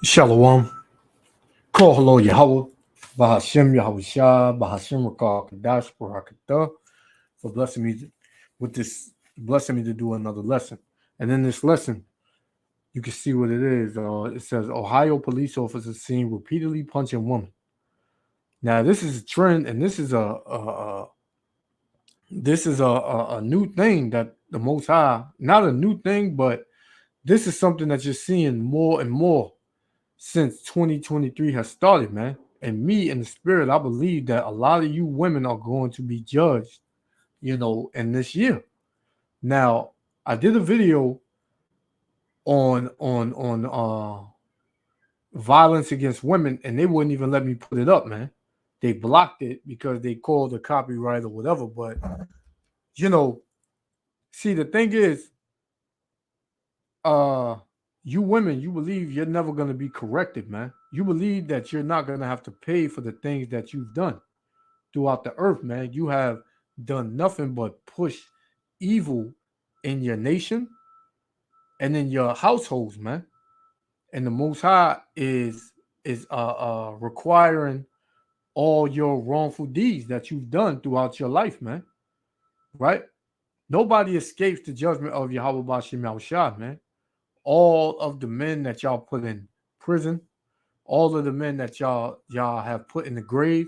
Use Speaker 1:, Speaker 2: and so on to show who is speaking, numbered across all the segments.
Speaker 1: Shalom. Call hello Yahweh. Bahashem Yahushua. Bahashem Rakal Kadash Barakatah for blessing me with this, blessing me to do another lesson. And in this lesson, you can see what it is. It says Ohio police officers seen repeatedly punching woman. Now this is a trend, and this is a new thing that the Most High, not a new thing, but this is something that you're seeing more and more since 2023 has started, man. And me in the spirit, I believe that a lot of you women are going to be judged, in this year. Now, I did a video on violence against women, and they wouldn't even let me put it up, man. They blocked it because they called the copyright or whatever. But see, the thing is, you women, you believe you're never going to be corrected, man. You believe that you're not going to have to pay for the things that you've done throughout the earth, man. You have done nothing but push evil in your nation and in your households, man. And the Most High is requiring all your wrongful deeds that you've done throughout your life, man. Right? Nobody escapes the judgment of Yahweh Bashim Yahushua, man. All of the men that y'all put in prison, all of the men that y'all have put in the grave,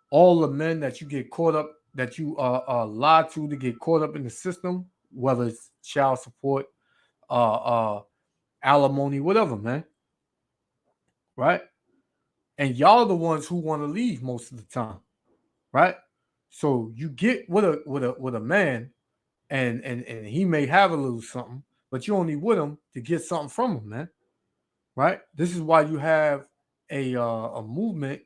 Speaker 1: all the men that you get caught up, that you lied to get caught up in the system, whether it's child support, alimony, whatever, man. Right? And y'all the ones who want to leave most of the time, right? So you get with a man, and he may have a little something, but you only with him to get something from him, man. Right? This is why you have a movement,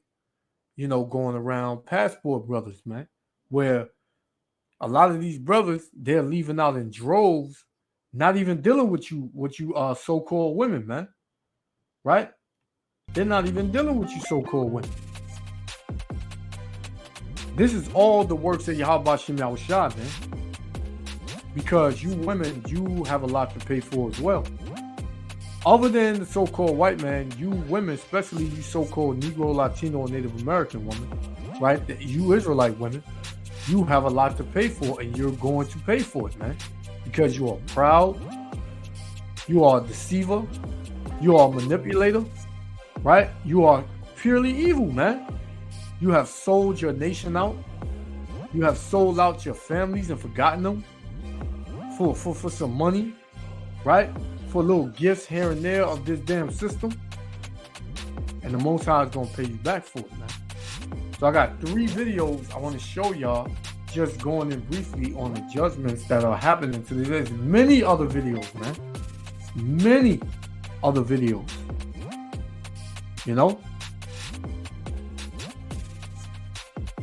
Speaker 1: going around passport brothers, man, where a lot of these brothers, they're leaving out in droves, not even dealing with you so-called women, man. Right? They're not even dealing with you so-called women. This is all the works of Yahweh Shem Yahushua, man. Because you women, you have a lot to pay for as well. Other than the so-called white man, you women, especially you so-called Negro, Latino, and Native American women, right? You Israelite women, you have a lot to pay for, and you're going to pay for it, man. Because you are proud, you are a deceiver, you are a manipulator, right? You are purely evil, man. You have sold your nation out. You have sold out your families and forgotten them for some money, right? For little gifts here and there of this damn system. And the Most High is going to pay you back for it, man. So I got 3 videos I want to show y'all, just going in briefly on the judgments that are happening today. There's many other videos, man. Many other videos.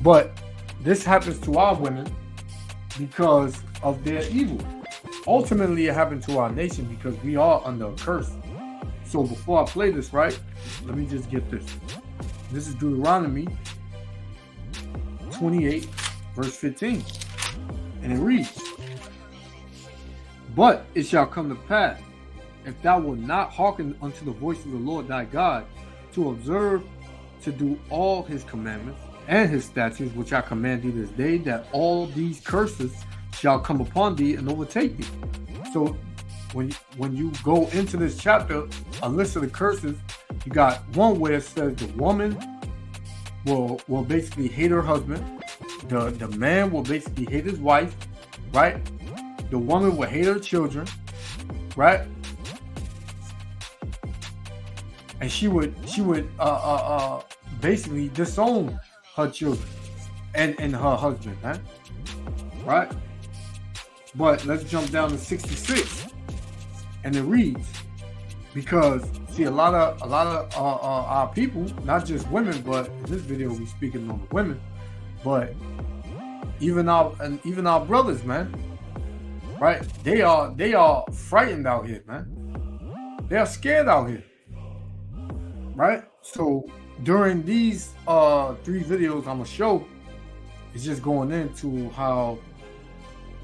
Speaker 1: But this happens to our women because of their evil. Ultimately, it happened to our nation because we are under a curse. So before I play this, right, let me just get this. This is Deuteronomy 28, verse 15. And it reads, "But it shall come to pass, if thou wilt not hearken unto the voice of the Lord thy God, to observe to do all his commandments and his statutes, which I command thee this day, that all these curses shall come upon thee and overtake thee." So when you go into this chapter, a list of the curses, you got one where it says the woman will basically hate her husband, the man will basically hate his wife, right? The woman will hate her children, right? And she would basically disown her children and her husband, man. Right? But let's jump down to 66, and it reads, because see, a lot of our people, not just women, but in this video we speaking on the women, but even our brothers, man. Right? They are frightened out here, man. They are scared out here. Right? So during these 3 videos I'm gonna show, it's just going into how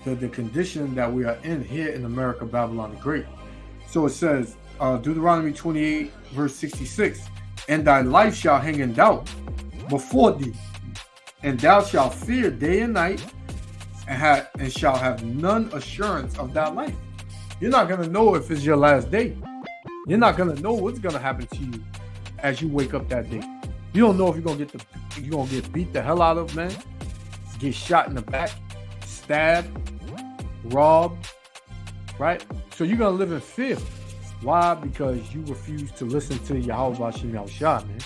Speaker 1: the condition that we are in here in America, Babylon the Great. So it says, Deuteronomy 28, verse 66. And thy life shall hang in doubt before thee, and thou shalt fear day and night, and shall have none assurance of thy life. You're not gonna know if it's your last day. You're not gonna know what's gonna happen to you as you wake up that day. You don't know if you're gonna get beat the hell out of, man. Get shot in the back, stabbed, robbed, right? So you're gonna live in fear. Why? Because you refuse to listen to Yahweh Bashim Yahushua, man.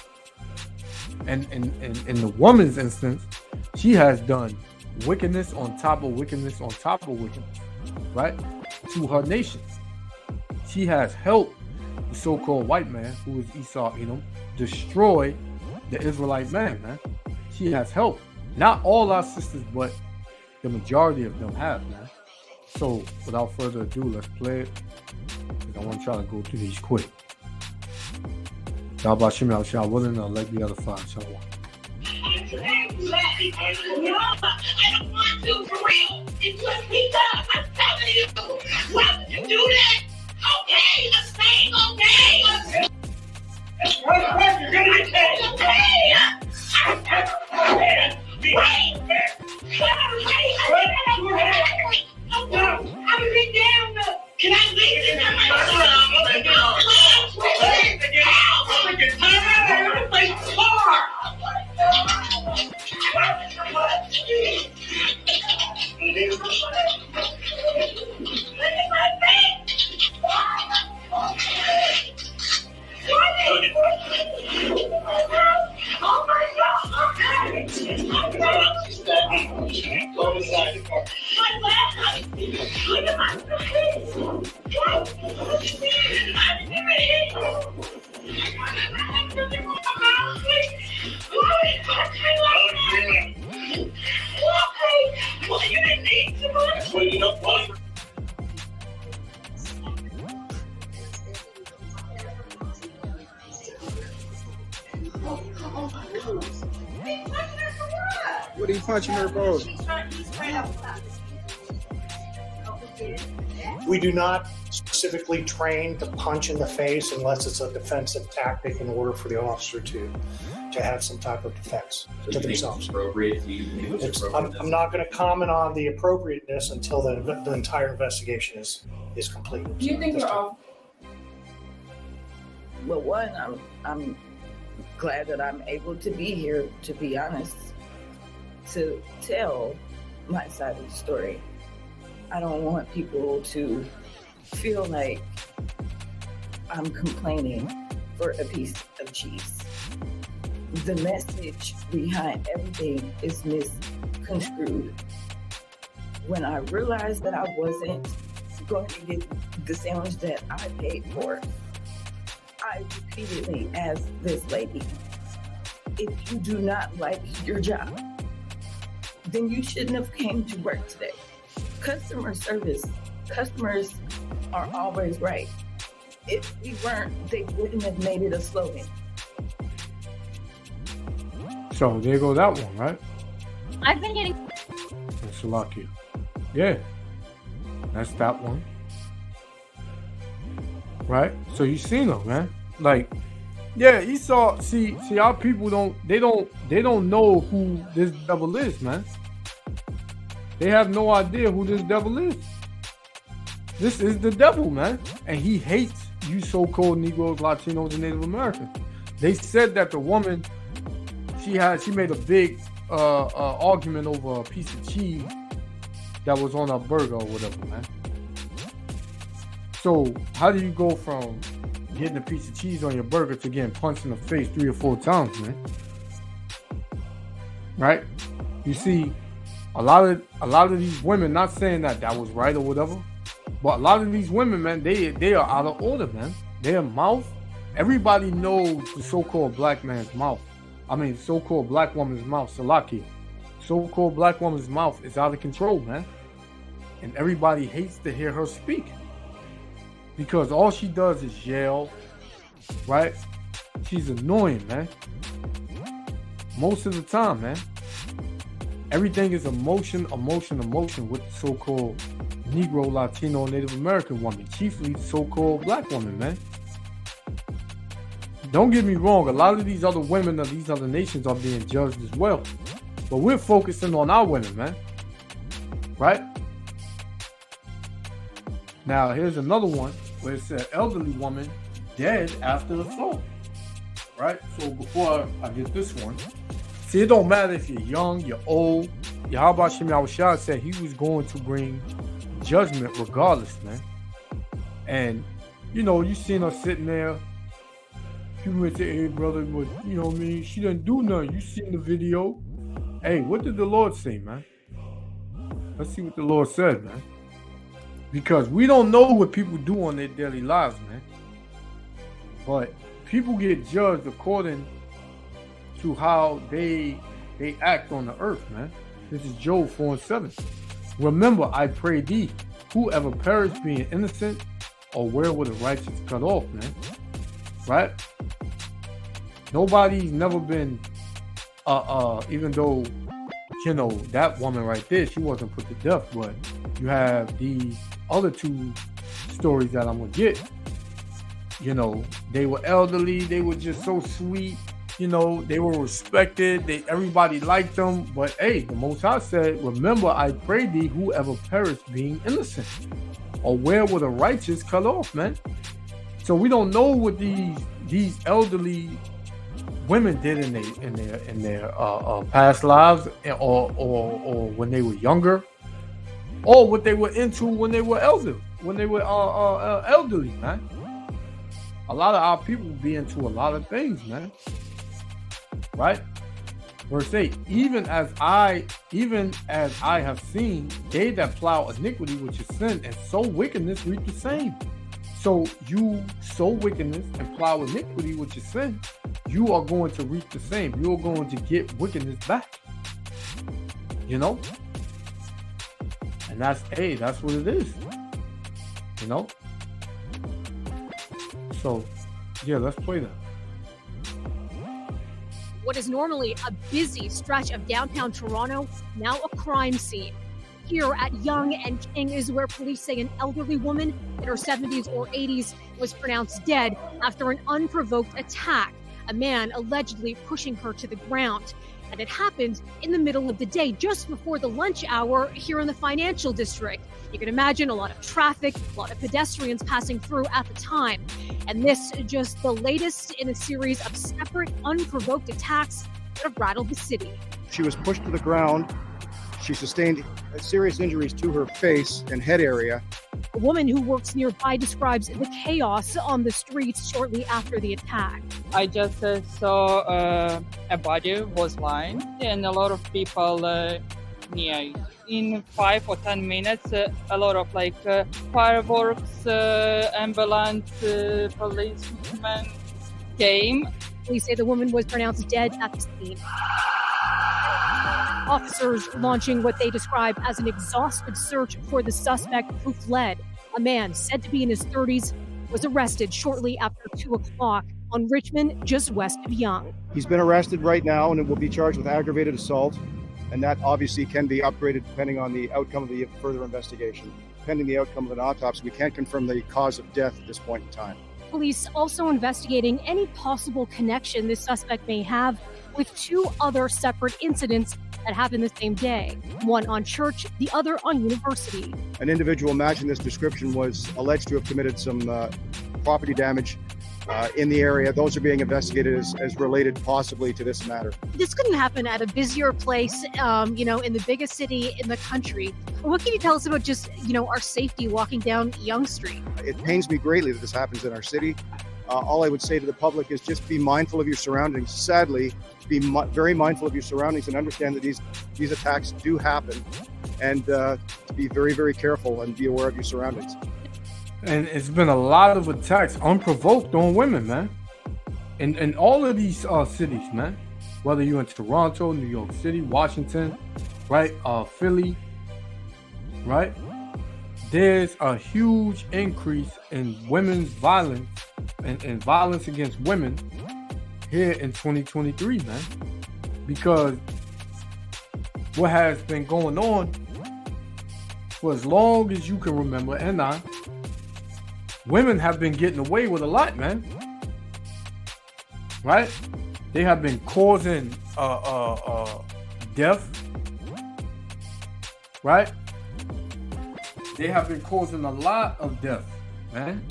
Speaker 1: And in the woman's instance, she has done wickedness on top of wickedness on top of wickedness, right? To her nations. She has helped the so-called white man, who is Esau Edom, destroy the Israelite man, man. She has helped. Not all our sisters, but the majority of them have, man. So, without further ado, let's play it. I want to try to go through these quick. Yahweh Shem Yahushua willing, I'll let the other five. Shalom.
Speaker 2: I don't want to, for real. It took me up. I'm telling you. Why would you do that? Okay, I'm saying okay. Can I leave?
Speaker 3: What are you punching her for?
Speaker 4: We do not specifically train to punch in the face unless it's a defensive tactic in order for the officer to have some type of defense to themselves. I'm not going to comment on the appropriateness until the entire investigation is completed.
Speaker 5: Do you think you're off?
Speaker 6: Well, one, I'm glad that I'm able to be here, to be honest, to tell my side of the story. I don't want people to feel like I'm complaining for a piece of cheese. The message behind everything is misconstrued. When I realized that I wasn't going to get the sandwich that I paid for, I repeatedly asked this lady, if you do not like your job, then you shouldn't have came to work today. Customer service, customers are always right. If we weren't, they wouldn't have made it a slogan.
Speaker 1: So there go that one, right?
Speaker 5: I've been getting.
Speaker 1: Salakia. Yeah. That's that one. Right? So you seen them, man. Like, yeah, Esau, see our people don't know who this devil is, man. They have no idea who this devil is. This is the devil, man. And he hates you so-called Negroes, Latinos, and Native Americans. They said that the woman, she made a big argument over a piece of cheese that was on a burger or whatever, man. So how do you go from getting a piece of cheese on your burger to getting punched in the face 3 or 4 times, man? Right? You see, a lot of these women, not saying that was right or whatever, but a lot of these women, man, they are out of order, man. Their mouth, everybody knows the so-called black man's mouth. I mean, so-called black woman's mouth, Salaki. So-called black woman's mouth is out of control, man. And everybody hates to hear her speak. Because all she does is yell, right? She's annoying, man. Most of the time, man. Everything is emotion with the so-called Negro, Latino, Native American woman. Chiefly the so-called black woman, man. don't get me wrong, a lot of these other women of these other nations are being judged as well. But we're focusing on our women, man. Right? Now, here's another one where it said elderly woman dead after assault. Right? So before I get this one, see, it don't matter if you're young, you're old. Yahweh Shem Yahushua said he was going to bring judgment regardless, man. And, you know, you seen her sitting there. People would say, hey, brother, but, you know what I mean? She didn't do nothing. You seen the video. Hey, what did the Lord say, man? Let's see what the Lord said, man. Because we don't know what people do on their daily lives, man. But people get judged according to how they act on the earth, man. This is Job 4:7. Remember, I pray thee, whoever perished being innocent, or where were the righteous cut off, man? Right? Nobody's never been, even though, you know, that woman right there, she wasn't put to death, but you have these other two stories that I'm gonna get. You know, they were elderly, they were just so sweet, you know, they were respected, everybody liked them, but hey, the Most High said, remember, I pray thee, whoever perished being innocent, or where were the righteous cut off, man? So we don't know what these elderly women did in their past lives, or when they were younger, or what they were into when they were elderly, man. A lot of our people be into a lot of things, man. Right? Verse 8, even as I have seen, they that plow iniquity, which is sin, and sow wickedness, reap the same. So you sow wickedness and plow iniquity, which is sin, you are going to reap the same. You're going to get wickedness back. You know? And that's what it is. You know? So, yeah, let's play that.
Speaker 7: What is normally a busy stretch of downtown Toronto, now a crime scene. Here at Yonge and King is where police say an elderly woman in her 70s or 80s was pronounced dead after an unprovoked attack, a man allegedly pushing her to the ground. And it happened in the middle of the day, just before the lunch hour here in the financial district. You can imagine a lot of traffic, a lot of pedestrians passing through at the time. And this is just the latest in a series of separate, unprovoked attacks that have rattled the city.
Speaker 8: She was pushed to the ground. She sustained serious injuries to her face and head area.
Speaker 7: A woman who works nearby describes the chaos on the streets shortly after the attack.
Speaker 9: I just saw a body was lying and a lot of people near. In 5 or 10 minutes, a lot of fireworks, ambulance, policemen came.
Speaker 7: Police say the woman was pronounced dead at the scene. Officers launching what they describe as an exhaustive search for the suspect who fled. A man said to be in his 30s was arrested shortly after 2 o'clock on Richmond, just west of Yonge.
Speaker 8: He's been arrested right now and will be charged with aggravated assault. And that obviously can be upgraded depending on the outcome of the further investigation. Pending the outcome of an autopsy, we can't confirm the cause of death at this point in time.
Speaker 7: Police also investigating any possible connection this suspect may have with 2 other separate incidents that happened the same day. One on Church, the other on University.
Speaker 8: An individual matching this description was alleged to have committed some property damage in the area. Those are being investigated as related possibly to this matter.
Speaker 7: This couldn't happen at a busier place, in the biggest city in the country. What can you tell us about just, our safety walking down Yonge Street?
Speaker 8: It pains me greatly that this happens in our city. All I would say to the public is just be mindful of your surroundings. Sadly, be very mindful of your surroundings and understand that these attacks do happen, and to be very, very careful and be aware of your surroundings.
Speaker 1: And it's been a lot of attacks unprovoked on women, man. In all of these cities, man. Whether you're in Toronto, New York City, Washington, right? Philly, right? There's a huge increase in women's violence and violence against women here in 2023, man. Because what has been going on for as long as you can remember, women have been getting away with a lot, man. right? They have been causing death, right? They have been causing a lot of death, man.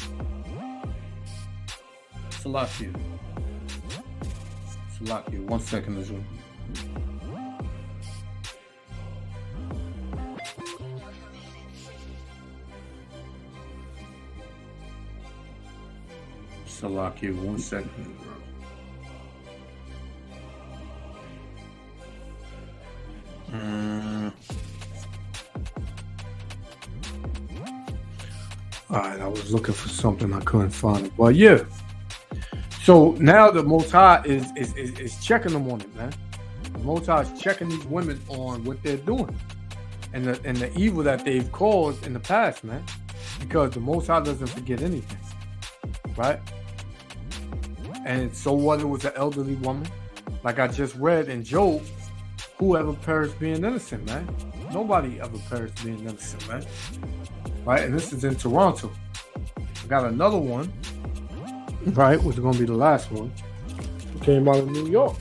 Speaker 1: Salakia. 1 second, Israel. Salakia, 1 second. All right, I was looking for something, I couldn't find it, but yeah. So now the Most High is checking them on it, man. The Most High is checking these women on what they're doing and the evil that they've caused in the past, man. Because the Most High doesn't forget anything, right? And so what? It was an elderly woman, like I just read in Job. Whoever perished being innocent, man. Nobody ever perished being innocent, man. Right? And this is in Toronto. I got another one, right, which is going to be the last one. It came out of New York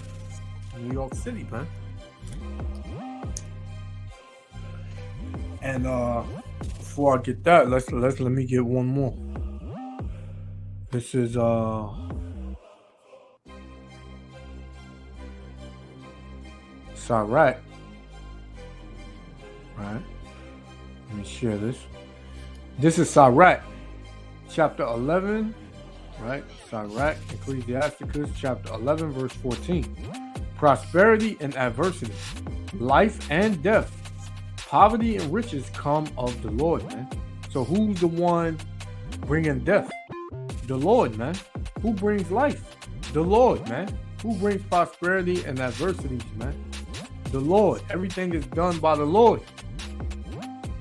Speaker 1: City, man. And before I get that, let me get one more. This is Saith. Right. Let me share this. This is Saith, chapter 11, right? Saith, Ecclesiasticus, chapter 11, verse 14. Prosperity and adversity, life and death, poverty and riches come of the Lord, man. So who's the one bringing death? The Lord, man. Who brings life? The Lord, man. Who brings prosperity and adversities, man? The Lord. Everything is done by the Lord.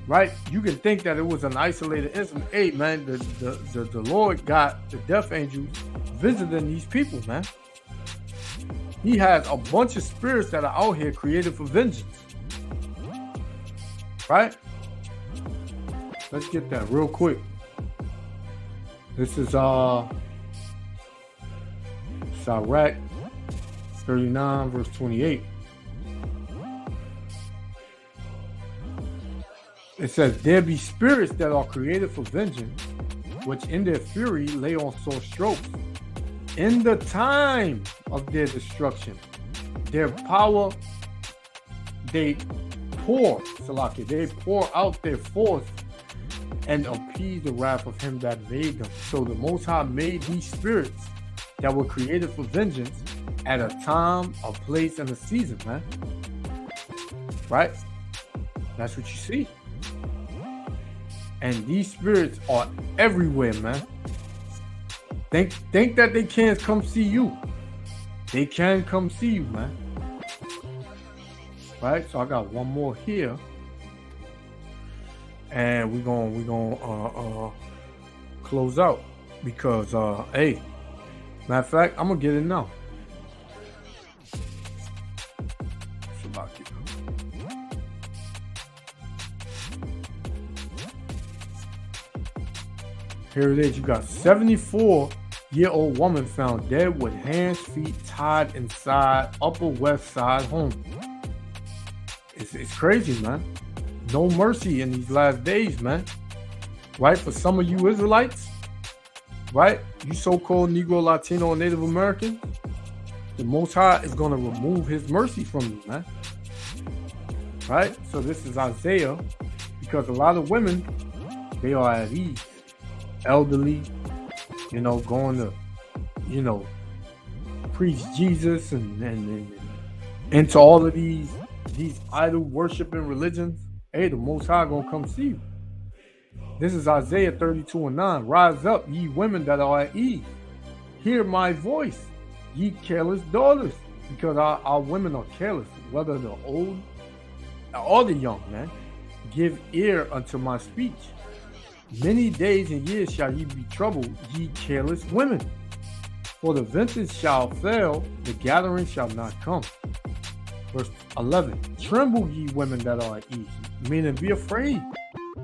Speaker 1: Right? You can think that it was an isolated incident. Hey, man, the Lord got the death angels visiting these people, man. He has a bunch of spirits that are out here created for vengeance. Right? Let's get that real quick. This is Saith 39, verse 28. It says, there be spirits that are created for vengeance, which in their fury lay on sore strokes. In the time of their destruction, their power, they pour out their force and appease the wrath of him that made them. So the Most High made these spirits that were created for vengeance at a time, a place, and a season, man. Right? That's what you see. And these spirits are everywhere, man. Think that they can't come see you. They can come see you, man. Right? So I got one more here. And we're gonna close out. Because hey, matter of fact, I'm gonna get it now. Here it is. You got 74-year-old woman found dead with hands, feet tied inside Upper West Side home. It's crazy, man. No mercy in these last days, man. Right? For some of you Israelites, right? You so-called Negro, Latino, and Native Americans, the Most High is going to remove his mercy from you, man. Right? So this is Isaiah, because a lot of women, they are at ease. Elderly, going to, preach Jesus and into all of these idol worshiping religions. Hey, the Most High gonna come see you. This is Isaiah 32:9. Rise up, ye women that are at ease. Hear my voice, ye careless daughters, because our women are careless, whether the old or the young, man. Give ear unto my speech. Many days and years shall ye be troubled, ye careless women. For the vintage shall fail, the gathering shall not come. Verse 11. Tremble, ye women that are at ease. Meaning be afraid.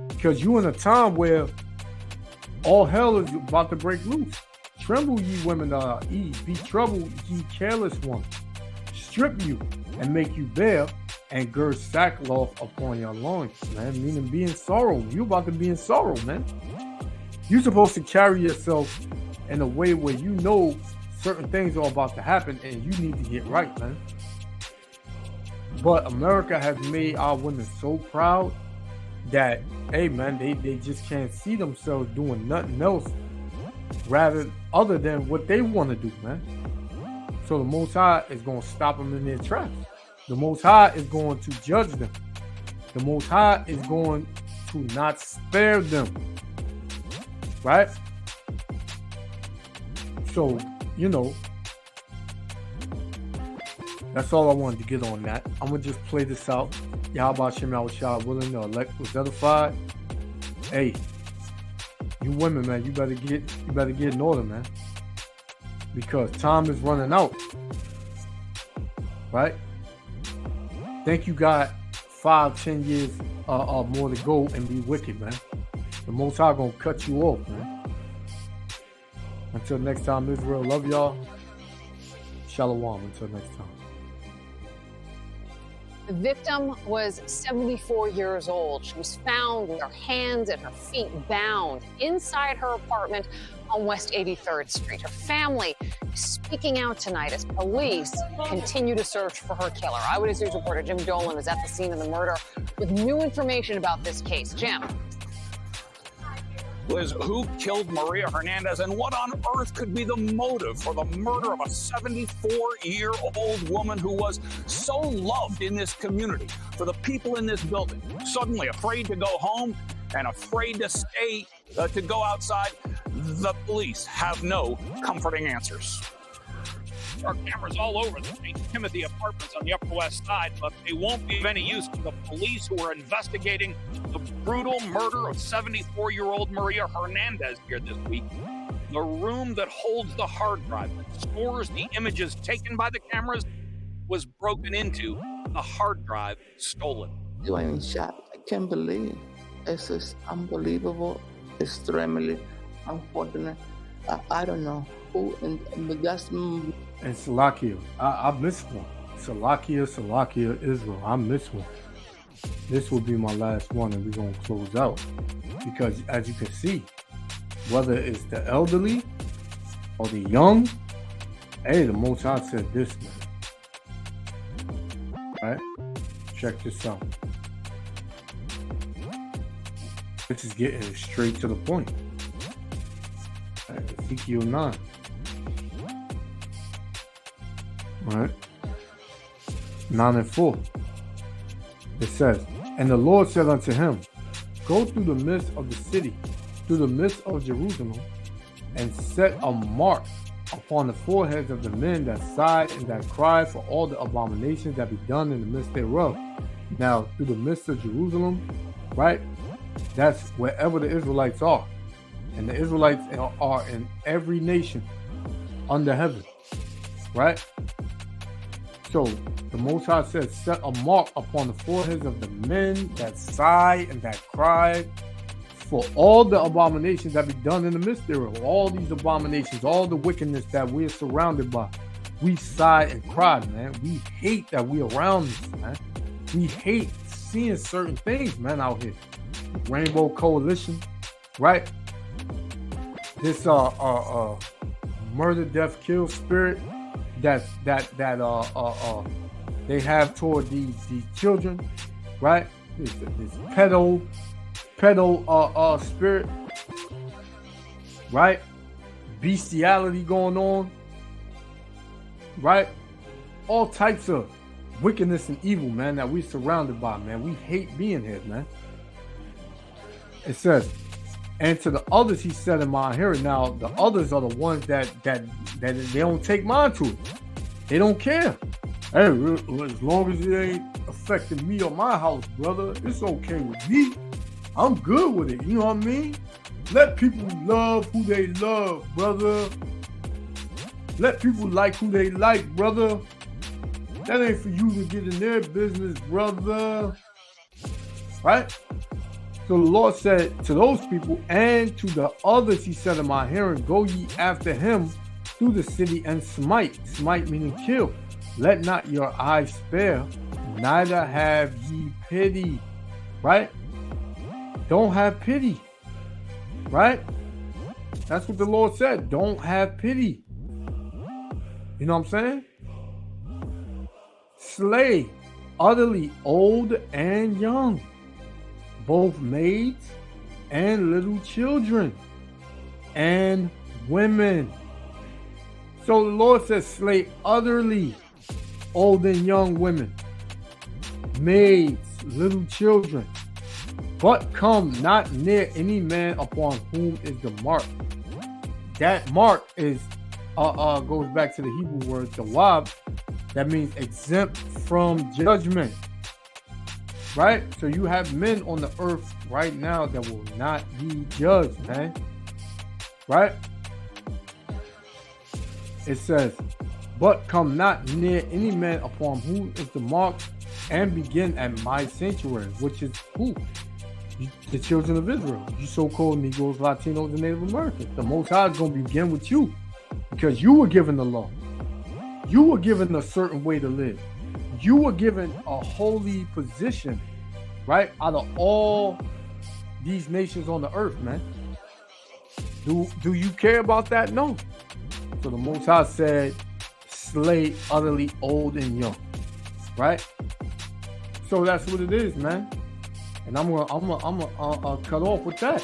Speaker 1: Because you in a time where all hell is about to break loose. tremble, ye women of Eve. Be troubled, ye careless ones. Strip you and make you bare, and gird sackcloth upon your loins, man. Meaning be in sorrow. You about to be in sorrow, man. You're supposed to carry yourself in a way where you know certain things are about to happen and you need to get right, man. But America has made our women so proud that, hey, man, they just can't see themselves doing nothing else rather other than what they want to do, man. So the Most High is going to stop them in their tracks. The Most High is going to judge them. The Most High is going to not spare them. Right? So, you know, that's all I wanted to get on that. I'm going to just play this out. Yahweh Shem Yahushua willing, the elect was edified. Hey, you women, man, you better get in order, man. Because time is running out. Right? Think you got 5-10 years more to go and be wicked, man. The Most High gonna cut you off, man. Until next time, Israel, love y'all. Shalom until next time.
Speaker 10: The victim was 74 years old. She was found with her hands and her feet bound inside her apartment on West 83rd Street. Her family is speaking out tonight as police continue to search for her killer. Eyewitness News reporter Jim Dolan is at the scene of the murder with new information about this case. Jim.
Speaker 11: Liz, who killed Maria Hernandez and what on earth could be the motive for the murder of a 74-year-old woman who was so loved in this community, for the people in this building, suddenly afraid to go home and afraid to stay, to go outside? The police have no comforting answers.
Speaker 12: There are cameras all over the St. Timothy apartments on the Upper West Side, but they won't be of any use to the police who are investigating the brutal murder of 74-year-old Maria Hernandez here this week. The room that holds the hard drive that stores the images taken by the cameras was broken into, the hard drive stolen.
Speaker 13: You are in shock. I can't believe. It's just unbelievable, extremely unfortunate. I don't know who, but that's...
Speaker 1: And Salakia, I missed one. Salakia, Israel. I missed one. This will be my last one, and we're going to close out. Because as you can see, whether it's the elderly or the young, hey, the Most High said this, man. Right? Check this out. This is getting straight to the point. Right, Ezekiel 9. Right? 9 and 4. It says, and the Lord said unto him, go through the midst of the city, through the midst of Jerusalem, and set a mark upon the foreheads of the men that sigh and that cry for all the abominations that be done in the midst thereof. Now, through the midst of Jerusalem, right? That's wherever the Israelites are. And the Israelites are in every nation under heaven. Right? So the Most High says, set a mark upon the foreheads of the men that sigh and that cry for all the abominations that be done in the midst thereof. All these abominations, all the wickedness that we're surrounded by. We sigh and cry, man. We hate that we're around this, man. We hate seeing certain things, man, out here. Rainbow Coalition, right? This murder, death, kill spirit that they have toward these children, right? This pedo spirit, right? Bestiality going on, right? All types of wickedness and evil, man, that we're surrounded by, man. We hate being here, man. It says, and to the others he said in my hearing. Now the others are the ones that they don't take mind to it. They don't care. Hey, as long as it ain't affecting me or my house, brother, it's okay with me. I'm good with it. You know what I mean? Let people love who they love, brother. Let people like who they like, brother. That ain't for you to get in their business, brother. Right? So the Lord said to those people and to the others, he said in my hearing, go ye after him through the city and smite. Smite meaning kill. Let not your eyes spare, neither have ye pity. Right? Don't have pity. Right? That's what the Lord said. Don't have pity. You know what I'm saying? Slay utterly old and young, both maids and little children and women. So the Lord says, slay utterly old and young women, maids, little children, but come not near any man upon whom is the mark. That mark is goes back to the Hebrew word tawab. That means exempt from judgment. Right? So you have men on the earth right now that will not be judged, man. Right? It says, but come not near any man upon whom is the mark, and begin at my sanctuary, which is who? The children of Israel, you so-called Negroes, Latinos, and Native Americans. The Most High is going to begin with you because you were given the law. You were given a certain way to live. You were given a holy position, right? Out of all these nations on the earth, man. Do you care about that? No. So the Most High said, slay utterly old and young, right? So that's what it is, man. And I'm gonna cut off with that.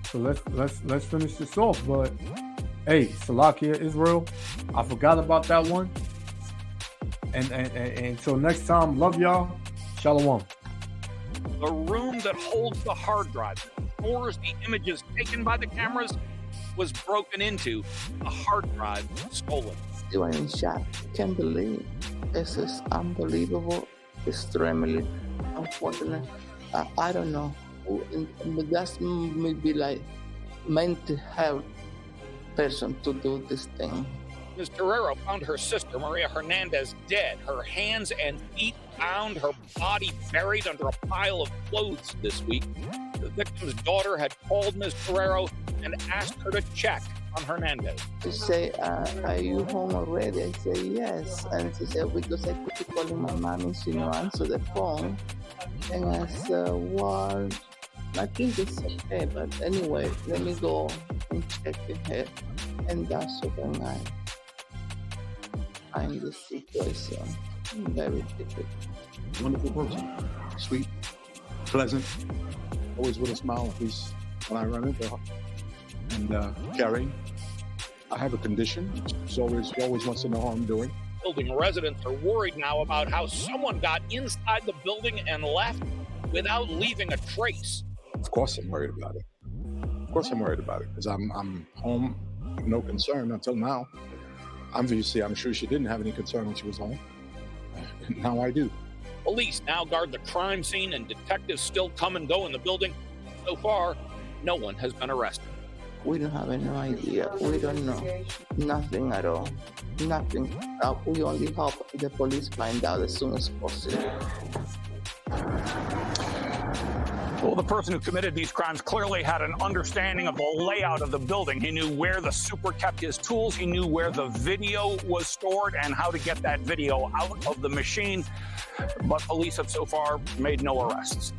Speaker 1: So let's finish this off. But hey, Salakia Israel, I forgot about that one. And until next time, love y'all. Shalom.
Speaker 12: The room that holds the hard drive, stores the images taken by the cameras, was broken into, the hard drive stolen.
Speaker 13: You are in shock. Can't believe. This is unbelievable. Extremely unfortunate. I don't know. But that's maybe like mental health person to do this thing.
Speaker 12: Ms. Guerrero found her sister, Maria Hernandez, dead, her hands and feet bound, her body buried under a pile of clothes this week. The victim's daughter had called Ms. Guerrero and asked her to check on Hernandez.
Speaker 13: She said, are you home already? I said, yes. And she said, because I keep calling my mom and she don't answer the phone. And I said, well, I think it's okay, but anyway, let me go and check in here. And that's when I'm in this situation. Very difficult.
Speaker 3: Wonderful person. Sweet, pleasant, always with a smile on face when I run into her. And caring. I have a condition. She always wants to know how I'm doing.
Speaker 12: Building residents are worried now about how someone got inside the building and left without leaving a trace.
Speaker 3: Of course I'm worried about it. Of course I'm worried about it because I'm home, no concern until now. Obviously, I'm sure she didn't have any concern when she was home. Now I do.
Speaker 12: Police now guard the crime scene and detectives still come and go in the building. So far, no one has been arrested.
Speaker 13: We don't have any idea. We don't know. Nothing at all. Nothing. We only hope the police find out as soon as possible.
Speaker 12: Well, the person who committed these crimes clearly had an understanding of the layout of the building. He knew where the super kept his tools. He knew where the video was stored and how to get that video out of the machine. But police have so far made no arrests.